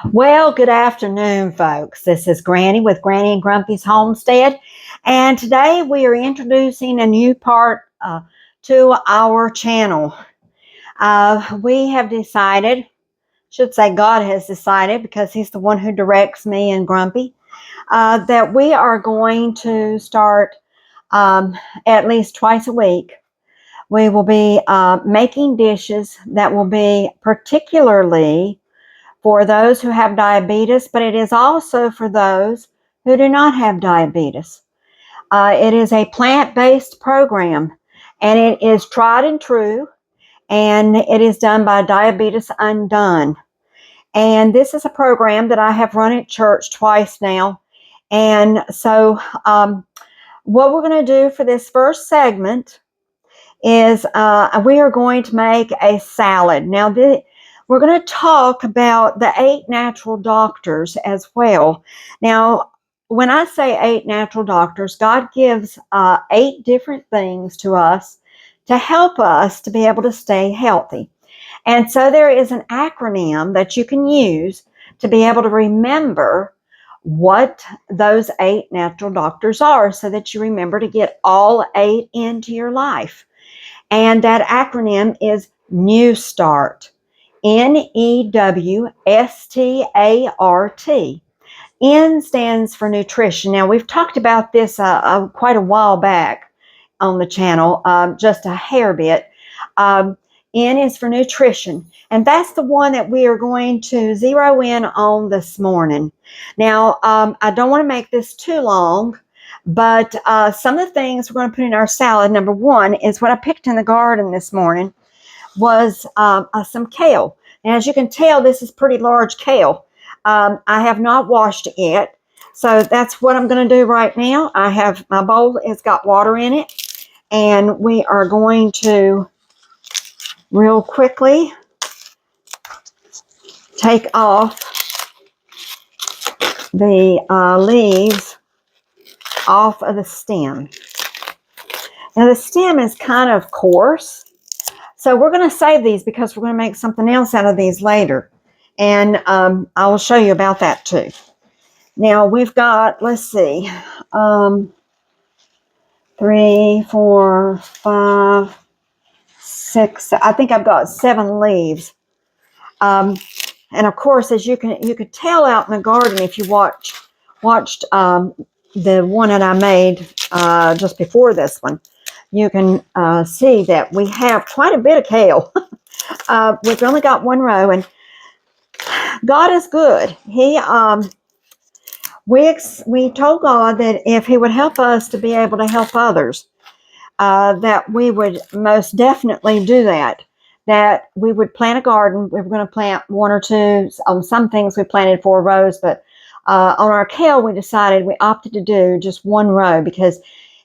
Well, good afternoon, folks. This is Granny with Granny and Grumpy's Homestead, and today we are introducing a new part to our channel. We have decided, should say God has decided, because He's the one who directs me and Grumpy, that we are going to start at least twice a week. We will be making dishes that will be particularly for those who have diabetes, but it is also for those who do not have diabetes. It is a plant-based program, and it is tried and true, and it is done by Diabetes Undone. And this is a program that I have run at church twice now. And so what we're going to do for this first segment is we are going to make a salad. Now, we're going to talk about the 8 natural doctors as well. Now, when I say 8 natural doctors, God gives 8 different things to us to help us to be able to stay healthy. And so there is an acronym that you can use to be able to remember what those 8 natural doctors are, so that you remember to get all 8 into your life. And that acronym is New Start. NEWSTART. N stands for nutrition. Now, we've talked about this quite a while back on the channel, just a hair bit. N is for nutrition, and that's the one that we are going to zero in on this morning. Now, I don't want to make this too long, but some of the things we're going to put in our salad, number one, is what I picked in the garden this morning, was some kale. And as you can tell, this is pretty large kale. I have not washed it yet, so that's what I'm going to do right now. I have my bowl has got water in it, and we are going to real quickly take off the leaves off of the stem. Now, the stem is kind of coarse, so we're going to save these because we're going to make something else out of these later. And I will show you about that too. Now, we've got, let's see, 3, 4, 5, 6, I think I've got 7 leaves. And of course, as you could tell out in the garden, if you watched the one that I made just before this one, you can see that we have quite a bit of kale. We've only got 1 row, and God is good. We told God that if He would help us to be able to help others, that we would most definitely do that. That we would plant a garden. We were going to plant 1 or 2. On some things we planted 4 rows, but on our kale we opted to do just 1 row because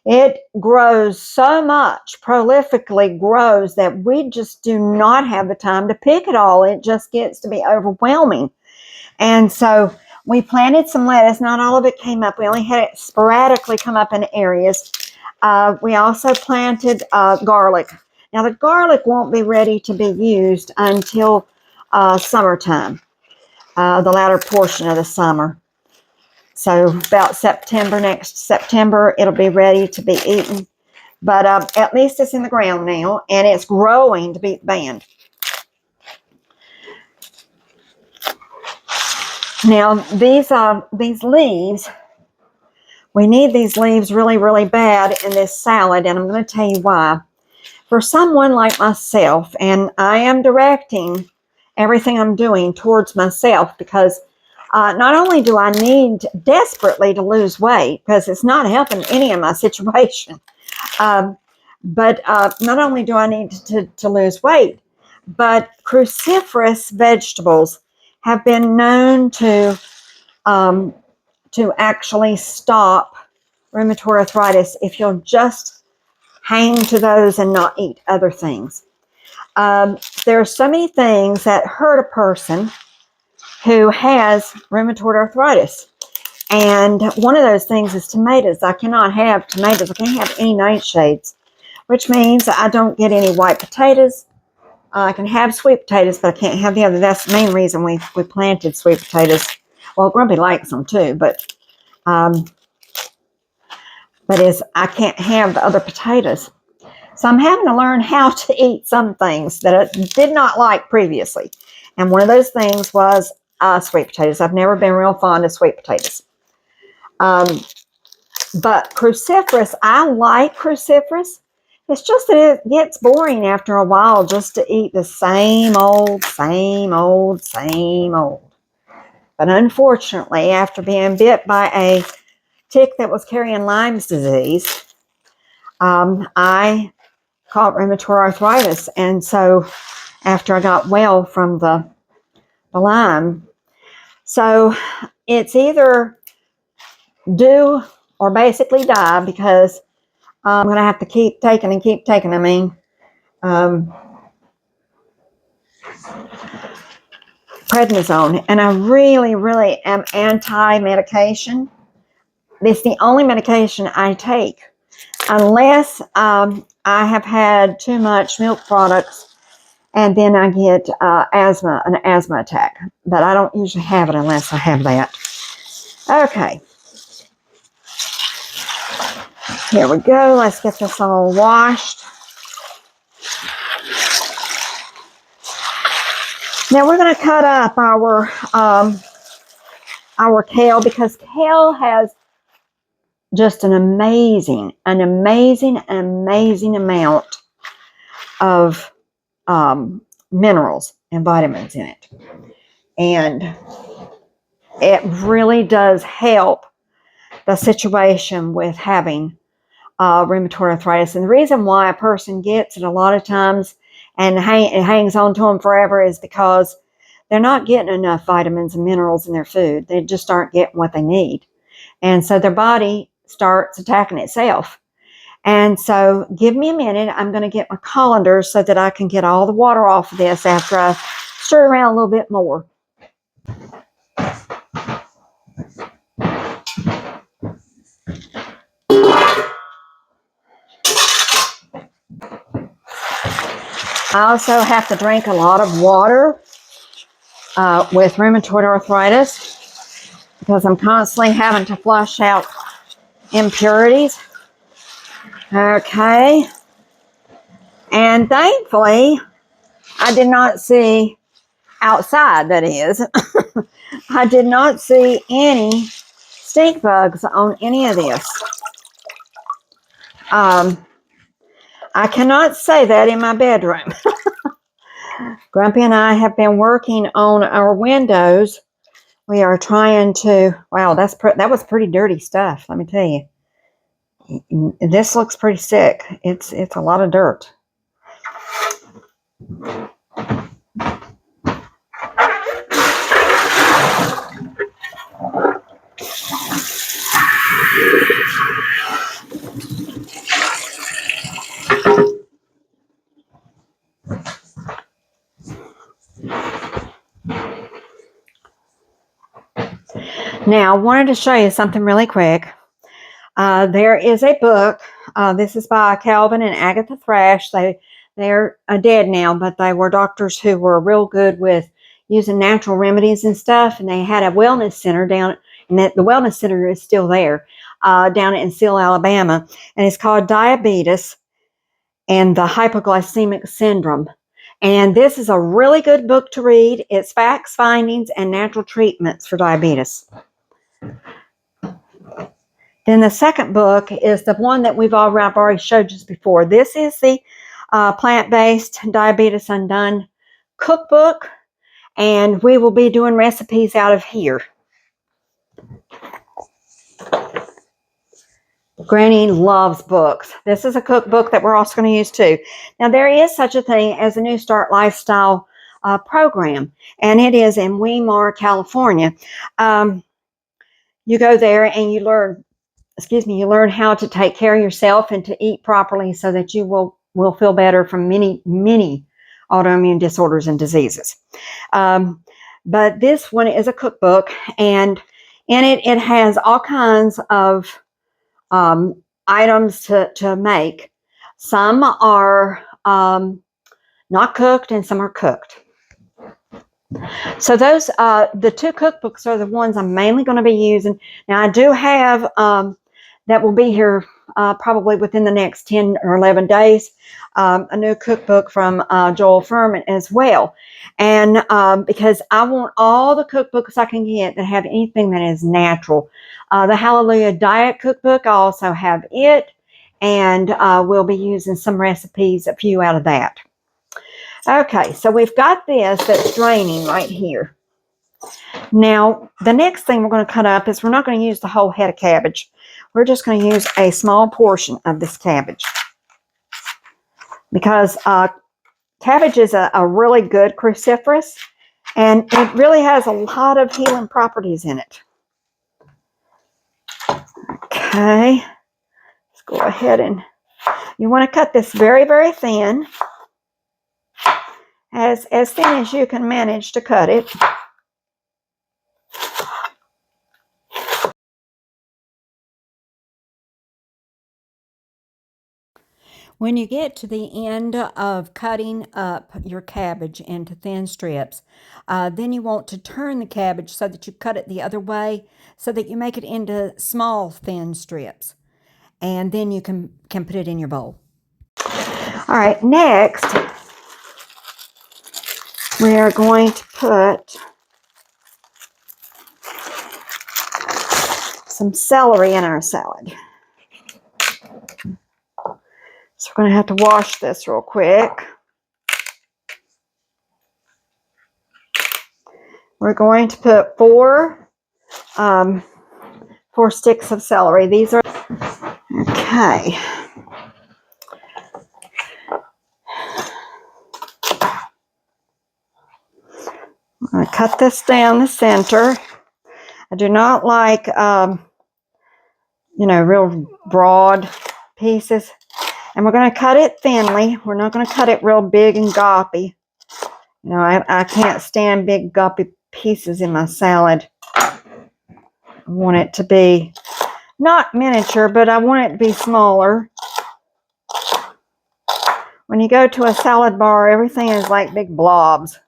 it grows so much, prolifically grows, that we just do not have the time to pick it all. It just gets to be overwhelming. And so we planted some lettuce. Not all of it came up. We only had it sporadically come up in areas. We also planted garlic. Now, the garlic won't be ready to be used until summertime, the latter portion of the summer. So about September, next September, it'll be ready to be eaten. But at least it's in the ground now, and it's growing to beat the band. Now, these leaves, we need these leaves really, really bad in this salad, and I'm going to tell you why. For someone like myself, and I am directing everything I'm doing towards myself, because not only do I need desperately to lose weight, because it's not helping any of my situation, but not only do I need to lose weight, but cruciferous vegetables have been known to actually stop rheumatoid arthritis if you'll just hang to those and not eat other things. There are so many things that hurt a person who has rheumatoid arthritis. And one of those things is tomatoes. I cannot have tomatoes. I can't have any nightshades, which means I don't get any white potatoes. I can have sweet potatoes, but I can't have the other. That's the main reason we planted sweet potatoes. Well, Grumpy likes them too, but I can't have the other potatoes. So I'm having to learn how to eat some things that I did not like previously. And one of those things was sweet potatoes. I've never been real fond of sweet potatoes. But cruciferous, I like cruciferous. It's just that it gets boring after a while just to eat the same old, same old, same old. But unfortunately, after being bit by a tick that was carrying Lyme's disease, I caught rheumatoid arthritis. And so after I got well from the Lyme, so it's either do or basically die, because I'm going to have to keep taking and keep taking. I mean, prednisone. And I really, really am anti-medication. It's the only medication I take unless I have had too much milk products and then I get an asthma attack. But I don't usually have it unless I have that. Okay. Here we go. Let's get this all washed. Now we're going to cut up our kale, because kale has just an amazing amount of minerals and vitamins in it. And it really does help the situation with having rheumatoid arthritis. And the reason why a person gets it a lot of times and it hangs on to them forever is because they're not getting enough vitamins and minerals in their food. They just aren't getting what they need. And so their body starts attacking itself. And so give me a minute. I'm going to get my colander so that I can get all the water off of this after I stir around a little bit more. I also have to drink a lot of water with rheumatoid arthritis, because I'm constantly having to flush out impurities. Okay. And thankfully, I did not see outside, that is, I did not see any stink bugs on any of this. I cannot say that in my bedroom. Grumpy and I have been working on our windows. We are trying to, wow, that was pretty dirty stuff, let me tell you. This looks pretty sick. It's a lot of dirt. Now, I wanted to show you something really quick. There is a book. This is by Calvin and Agatha Thrash. They're dead now, but they were doctors who were real good with using natural remedies and stuff. And they had a wellness center down, and the wellness center is still there, down in Seal, Alabama. And it's called Diabetes and the Hypoglycemic Syndrome. And this is a really good book to read. It's facts, findings, and natural treatments for diabetes. Then the second book is the one that I've already showed you before. This is the Plant-Based Diabetes Undone cookbook, and we will be doing recipes out of here. Granny loves books. This is a cookbook that we're also going to use too. Now, there is such a thing as a New Start Lifestyle program, and it is in Weimar, California. You go there and you learn how to take care of yourself and to eat properly so that you will feel better from many, many autoimmune disorders and diseases. But this one is a cookbook, and in it has all kinds of items to make. Some are not cooked, and some are cooked. So those, the two cookbooks are the ones I'm mainly going to be using. Now I do have, that will be here probably within the next 10 or 11 days, a new cookbook from Joel Furman as well. And because I want all the cookbooks I can get that have anything that is natural. The Hallelujah Diet Cookbook, I also have it. And we'll be using some recipes, a few out of that. Okay, so we've got this that's draining right here. Now, the next thing we're going to cut up is we're not going to use the whole head of cabbage. We're just going to use a small portion of this cabbage. Because cabbage is a really good cruciferous, and it really has a lot of healing properties in it. Okay, let's go ahead and you want to cut this very, very thin. As thin as you can manage to cut it. When you get to the end of cutting up your cabbage into thin strips, then you want to turn the cabbage so that you cut it the other way, so that you make it into small thin strips. And then you can put it in your bowl. All right, next we are going to put some celery in our salad. So we're going to have to wash this real quick. We're going to put four sticks of celery. These are okay. I'm going to cut this down the center. I do not like, real broad pieces. And we're going to cut it thinly. We're not going to cut it real big and goppy. I can't stand big goppy pieces in my salad. I want it to be not miniature, but I want it to be smaller. When you go to a salad bar, everything is like big blobs.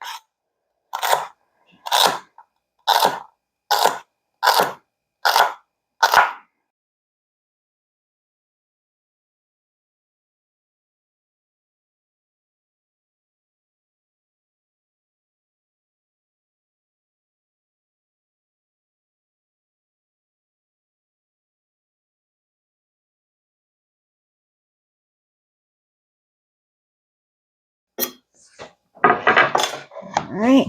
All right.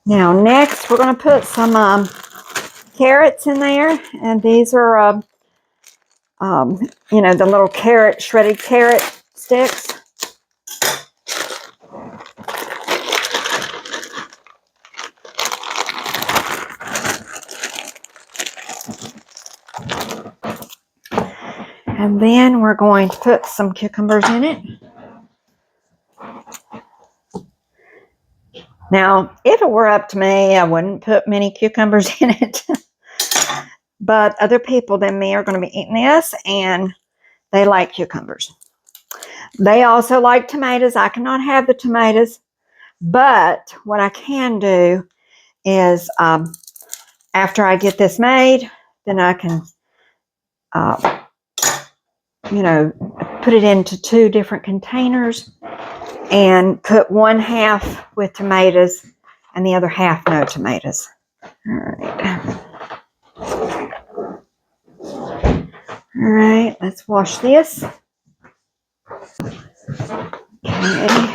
Now, next, we're going to put some carrots in there. And these are, the little shredded carrot sticks. And then we're going to put some cucumbers in it. Now, if it were up to me, I wouldn't put many cucumbers in it. But other people than me are going to be eating this, and they like cucumbers. They also like tomatoes. I cannot have the tomatoes. But what I can do is, after I get this made, then I can, put it into two different containers and put one half with tomatoes and the other half no tomatoes. All right. All right, let's wash this. Okay.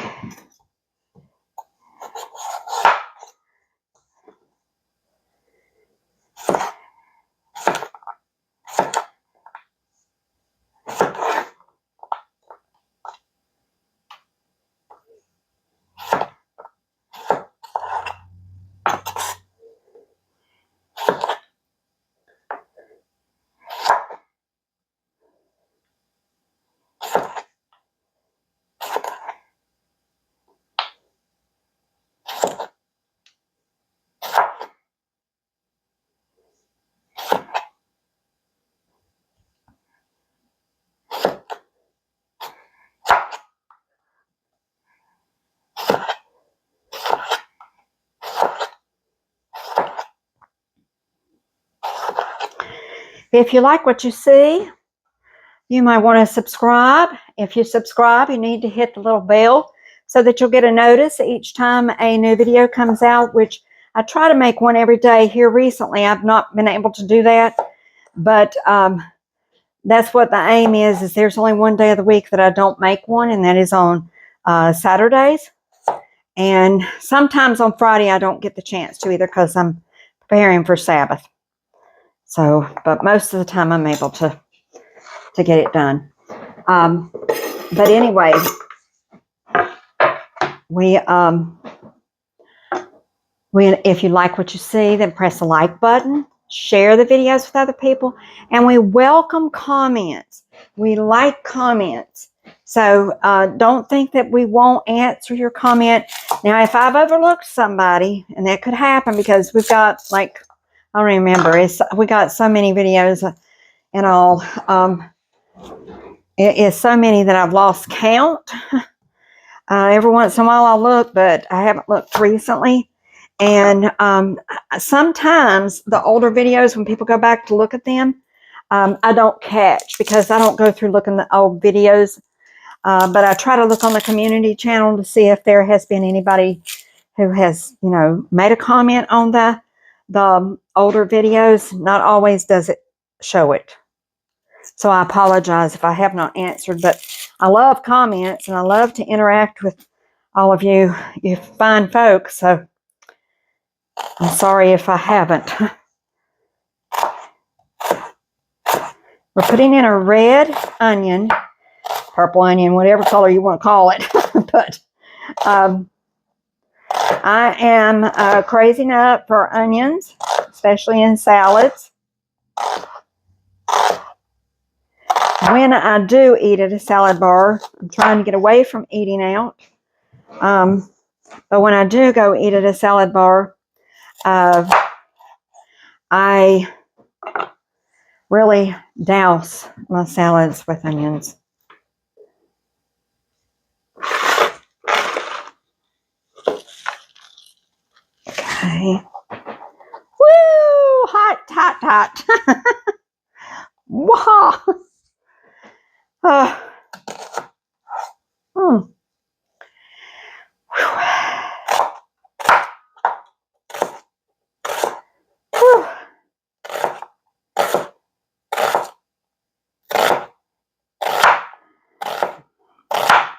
If you like what you see, you might want to subscribe. If you subscribe, you need to hit the little bell so that you'll get a notice each time a new video comes out, which I try to make one every day. Here recently, I've not been able to do that, but that's what the aim is there's only one day of the week that I don't make one, and that is on Saturdays. And sometimes on Friday, I don't get the chance to either because I'm preparing for Sabbath. So, but most of the time I'm able to get it done. But anyway, if you like what you see, then press the like button, share the videos with other people, and we welcome comments. We like comments. So don't think that we won't answer your comment. Now, if I've overlooked somebody, and that could happen because we've got, like, I don't remember, we got so many videos and all. It is so many that I've lost count. Every once in a while I'll look, but I haven't looked recently. And sometimes the older videos, when people go back to look at them, I don't catch because I don't go through looking at the old videos. But I try to look on the community channel to see if there has been anybody who has, made a comment on the older videos. Not always does it show it. So I apologize if I have not answered, but I love comments and I love to interact with all of you fine folks. So I'm sorry if I haven't. We're putting in a red onion, purple onion, whatever color you want to call it. But I am crazy nut for onions, especially in salads. When I do eat at a salad bar, I'm trying to get away from eating out. But when I do go eat at a salad bar, I really douse my salads with onions. Okay. Woo! Hot, hot, hot. Wow.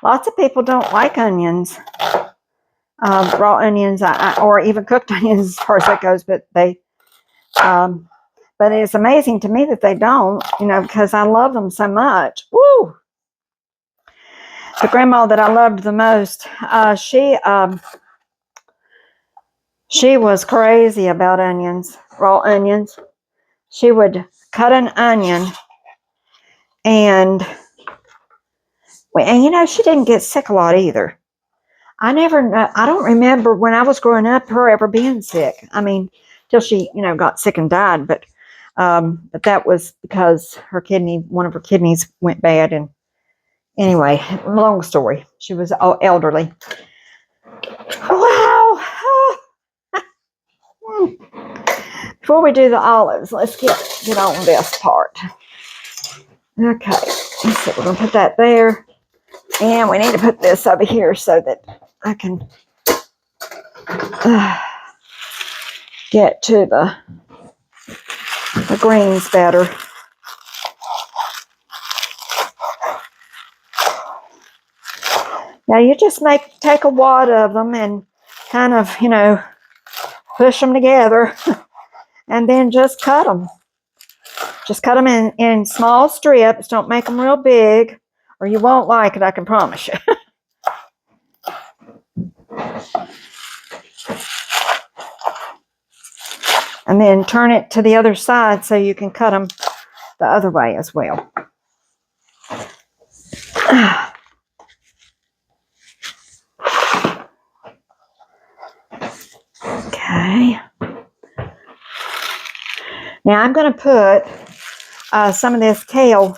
Lots of people don't like onions, raw onions, or even cooked onions as far as that goes. But but it's amazing to me that they don't, because I love them so much. Woo! The grandma that I loved the most, she was crazy about onions, raw onions. She would cut an onion, and she didn't get sick a lot either. I don't remember when I was growing up her ever being sick. I mean, till she, got sick and died. But that was because one of her kidneys went bad. And anyway, long story. She was elderly. Wow. Before we do the olives, let's get on this part. Okay, let's see. We're going to put that there. And we need to put this over here so that I can get to the greens better. Now you just take a wad of them and kind of, push them together and then just cut them. Just cut them in small strips. Don't make them real big or you won't like it, I can promise you. And then turn it to the other side so you can cut them the other way as well. Okay. Now I'm going to put some of this kale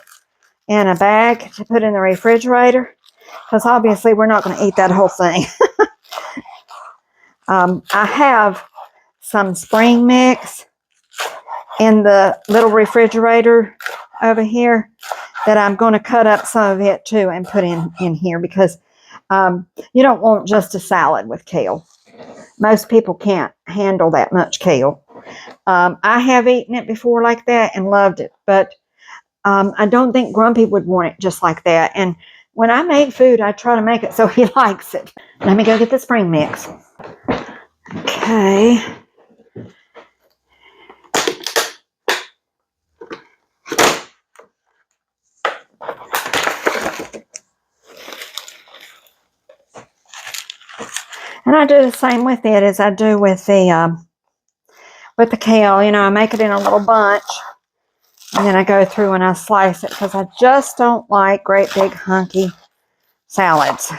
in a bag to put in the refrigerator because obviously we're not going to eat that whole thing. I have some spring mix in the little refrigerator over here that I'm going to cut up some of it too and put in here because you don't want just a salad with kale. Most people can't handle that much kale. I have eaten it before like that and loved it, but I don't think Grumpy would want it just like that. And when I make food, I try to make it so he likes it. Let me go get the spring mix. Okay. And I do the same with it as I do with the kale. You know, I make it in a little bunch, and then I go through and I slice it because I just don't like great big hunky salads.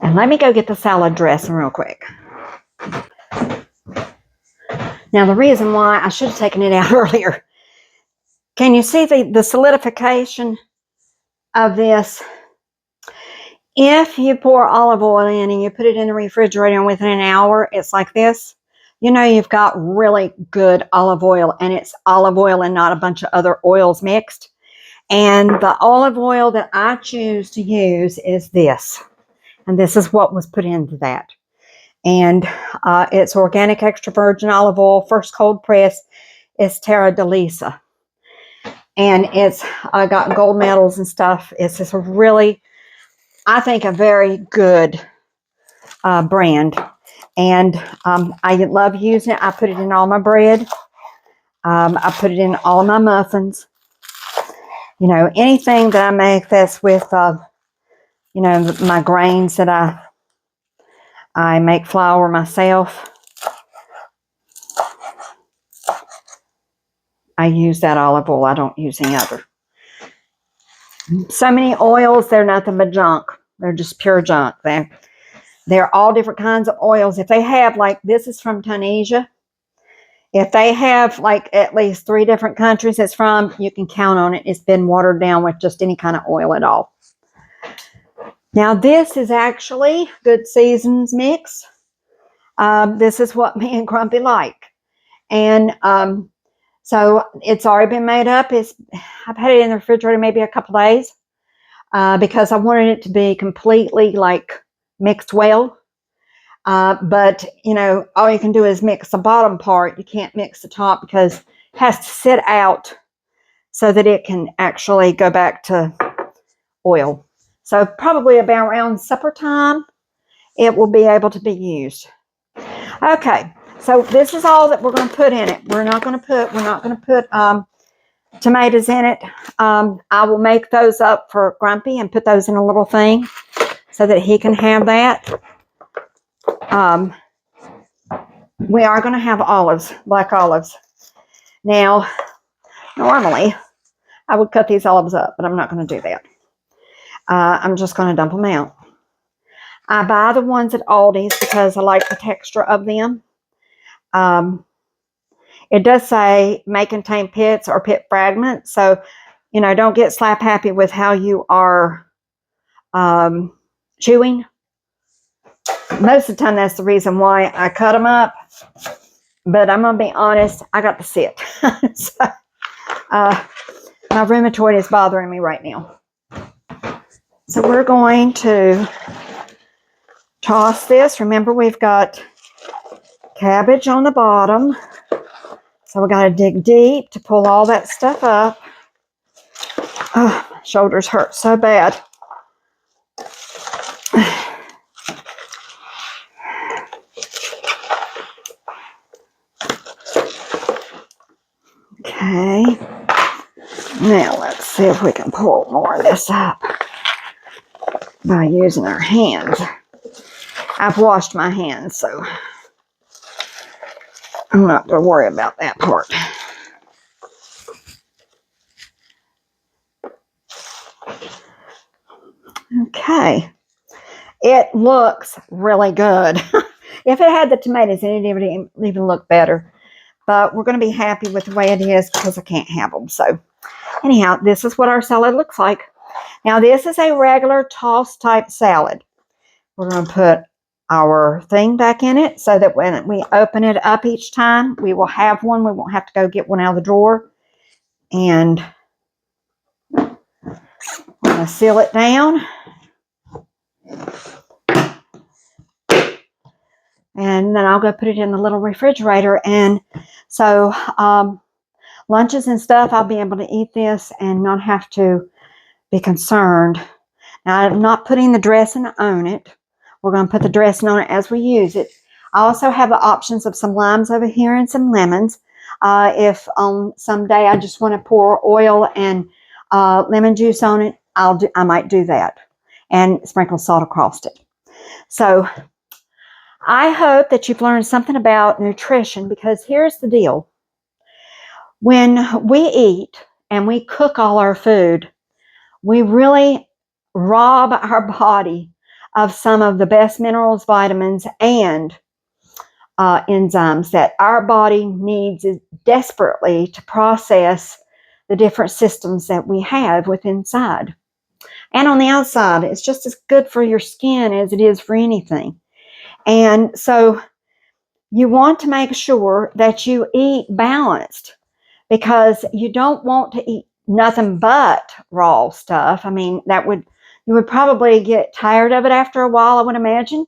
And let me go get the salad dressing real quick. Now, the reason why I should have taken it out earlier. Can you see the solidification of this? If you pour olive oil in and you put it in the refrigerator and within an hour, it's like this. You know you've got really good olive oil, and it's olive oil and not a bunch of other oils mixed. And the olive oil that I choose to use is this. And this is what was put into that. And it's organic extra virgin olive oil, first cold press. It's Terra de Lisa. And it's got gold medals and stuff. It's just a really, I think, a very good brand. And I love using it. I put it in all my bread. I put it in all of my muffins. You know, anything that I make that's with, you know, my grains that I make flour myself. I use that olive oil. I don't use any other. So many oils, they're nothing but junk. They're just pure junk. They're all different kinds of oils. If they have, like, this is from Tunisia. If they have, like, at least 3 different countries it's from, you can count on it. It's been watered down with just any kind of oil at all. Now, this is actually Good Seasons mix. This is what me and Grumpy like. And so it's already been made up. I've had it in the refrigerator maybe a couple days because I wanted it to be completely like mixed well. But, you know, all you can do is mix the bottom part. You can't mix the top because it has to sit out so that it can actually go back to oil. So probably about around supper time, it will be able to be used. Okay, so this is all that we're going to put in it. We're not going to put tomatoes in it. I will make those up for Grumpy and put those in a little thing so that he can have that. We are going to have olives, black olives. Now, normally, I would cut these olives up, but I'm not going to do that. I'm just going to dump them out. I buy the ones at Aldi's because I like the texture of them. It does say may contain pits or pit fragments, so, you know, don't get slap happy with how you are chewing. Most of the time, that's the reason why I cut them up. But I'm going to be honest, I got to sit. So, my rheumatoid is bothering me right now. So we're going to toss this. Remember, we've got cabbage on the bottom. So we got to dig deep to pull all that stuff up. Oh, my shoulders hurt so bad. Okay. Now let's see if we can pull more of this up by using our hands. I've washed my hands, so I'm not going to worry about that part. Okay. It looks really good. If it had the tomatoes in it, it would even look better. But we're going to be happy with the way it is because I can't have them. So anyhow, this is what our salad looks like. Now, this is a regular toss type salad. We're going to put our thing back in it so that when we open it up each time, we will have one. We won't have to go get one out of the drawer. And we're going to seal it down. And then I'll go put it in the little refrigerator. And so lunches and stuff, I'll be able to eat this and not have to be concerned. Now, I'm not putting the dressing on it. We're going to put the dressing on it as we use it. I also have the options of some limes over here and some lemons. If on some day I just want to pour oil and lemon juice on it, I might do that and sprinkle salt across it. So I hope that you've learned something about nutrition, because here's the deal. When we eat and we cook all our food, we really rob our body of some of the best minerals, vitamins, and enzymes that our body needs desperately to process the different systems that we have within inside. And on the outside, it's just as good for your skin as it is for anything. And so you want to make sure that you eat balanced, because you don't want to eat nothing but raw stuff. I mean, you would probably get tired of it after a while, I would imagine.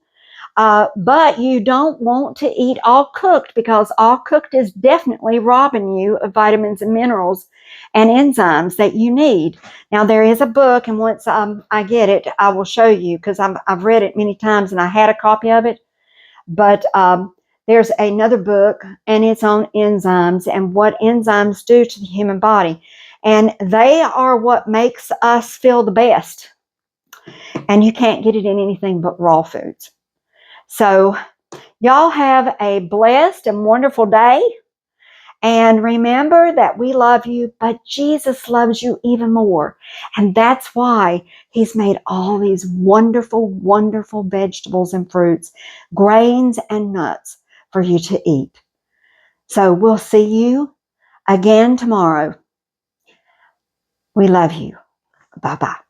But you don't want to eat all cooked, because all cooked is definitely robbing you of vitamins and minerals and enzymes that you need. Now, there is a book, and once I get it, I will show you, because I've read it many times and I had a copy of it. But there's another book, and it's on enzymes and what enzymes do to the human body. And they are what makes us feel the best. And you can't get it in anything but raw foods. So y'all have a blessed and wonderful day. And remember that we love you, but Jesus loves you even more. And that's why he's made all these wonderful, wonderful vegetables and fruits, grains and nuts for you to eat. So we'll see you again tomorrow. We love you. Bye-bye.